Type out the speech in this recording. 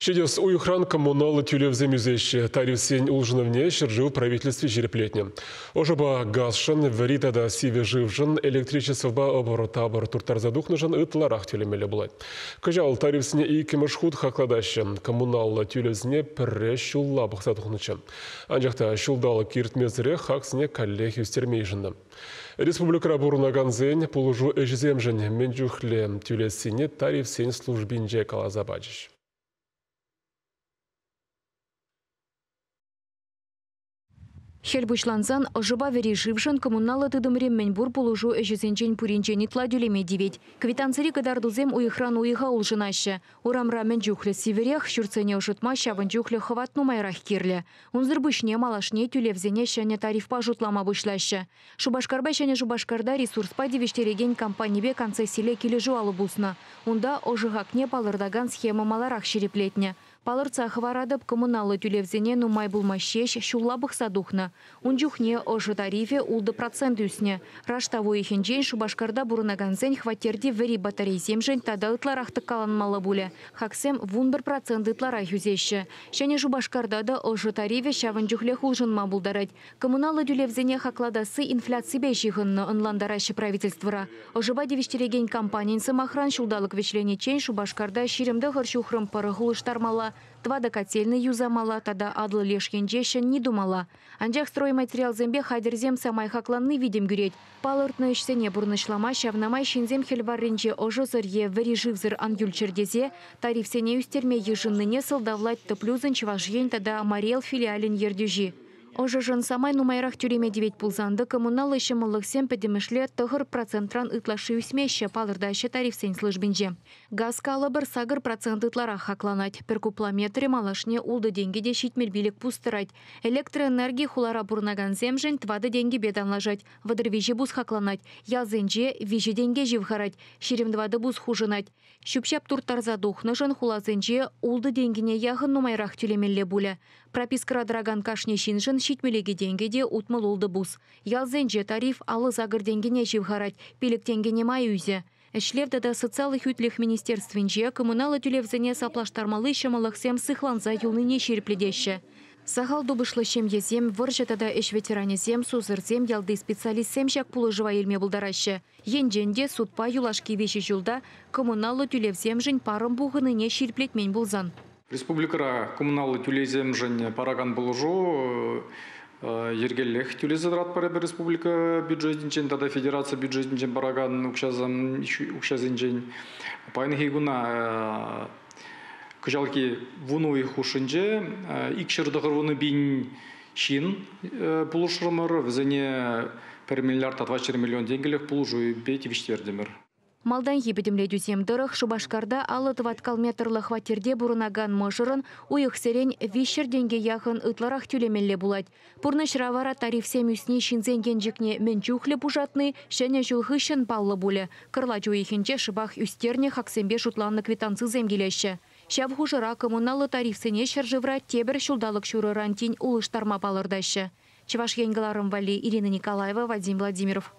Шедес уюхран коммуналы тюлевзем юзеще тариф сень улжыновне шыржы в правительстве жереплетне. Ожаба газшын, варитада сиве живжын, электричество ба оборота бар туртарзадухнажын ытларах тюлемеле булай. Кажал тарифсіне и кемашхуд хакладаще, коммуналы тюлевзіне пірре шулла бұқсадухнычы. Анжақта шулдалы киртмезіре хаксіне коллег юстермейжінді. Республика бурнаган зень полужу эжземжін менджухле тюлесіне тариф сень службинже калазабаджиш. Хельбушланзан ожыба вери живжан коммуналы тыдымрем менбур полужу эжесенчен пуринчен итла дюлеме дивет. Квитанцери кадардузем уйхран уйха улжынаще. Урамра менджухле сиверех, щурцене ожытма щаванджухле хватну майрах кирле. Унзырбышне малашне тюлевзене щане тариф пажутлама вышлаще. Шубашкарба щане Шубашкарда ресурспа девештереген компанибе концессиле килежу алыбусна. Унда ожыгакне палырдаган схема маларах шереплетне. Палырца хварадып коммуналы тюлевзене нумай булмащеш шуллабых садухна. Унджухне ожы тарифе улды процент үсне. Раштаву ихенжен Шубашкарда бурынаганзен хватерде вери батарей земжен тада ытларахты каланмалы буле. Хаксем вун 1% ытларах юзеще. Шәне Шубашкарда да ожы тарифе шавынджухле хулжынма булдарать. Коммуналы тюлевзене хакладасы инфляции бешихынны ынландарашы правительствора. Ожыба девештереген компаниясы махран шулдалық вешленечен Шубашкарда ширемді ғыршухрым парығылыштармала. Твада котельный юзамала, тада адлы лешкенжешен не думала. Анжақ стройматериал зембе хайдерзем самай хакланны видим гюреть. Палыртны ішсене бурнышлама шавнамай шинзем хельварренче ожозырье вери живзыр ангюльчердезе, тарифсене үстерме ежынныне сылдавлать тыплюзын чважьен тада Мариэл филиален ердюжи. Ожыжын самай нумайрах тюреме девет пулзанды коммуналы шымылықсен пәдемішле тұғыр процентран ытлашы үсмеші палырдайшы тарифсен службинже. Газ калыбыр сагыр процент ытларах хакланать. Перкуплометре малашне улды денгеде шитмер билік пустырать. Электроэнергии хулара бурнаган земжен твады деньги беданлажать. Вадырвежі бус хакланать. Ялзенже вежі денге живхарать. Ширемдвады бус хужынать. Шүпшап туртарза духнышын хулазенже улды денгене яғын нумайрах тюлемелле буле. Пропискара драган кашне шинжын шитмелеге денгеде утмыл улды бус. Ялзенже тариф алы загыр денгене живхарать. Пилік денгене май үзе. Эшлевді да социалых үтліх министерственже коммуналы тюлевзене саплаштармалы шымылықсем сыхланза юлныне шерпледеші. Сахал дубышлы шемьезем, выржетада эш ветеранезем, сузырзем, ялды специалистсем жак пулы жыва елме булдарашы. Енженде судпа юлашки веші жылда коммуналы тюлевзем жын парым буғыныне шерплетмен булзан. Республикара коммуналы тюлевзем жын параган булжу, ергеллех тюлезадрат пара республика бюджетинчен, тада федерация бюджетинчен параган укшазинчен. Пайны хейгуна Кыжалки вуну и хушинже, икшердығыр вуны бин шин пулушырмыр, візіне 1 миллиард 24 миллион денгелек пулужу бейті виштердемір. Малдан ебедімле дүзем дырық Шубашкарда алы тваткал метрлы хватерде бурынаган мұжырын уйық серен вишер денге яғын ытларах тюлемелле булать. Пурныш равара тарифсем үсіне шинзенген жікне менчухле бужатны, шәне жылғы шын паллы буле. Кырла жуйхенче шыбах үстерне хаксембе шутланны квитанцы земгелеші. Шав хужыра коммуналы тарифсене шаржывра тебір шулдалық шуры рантин улыштарма палырдашы. Чеваш енгіларым вали Ирина Николаева, Вадим Владимиров.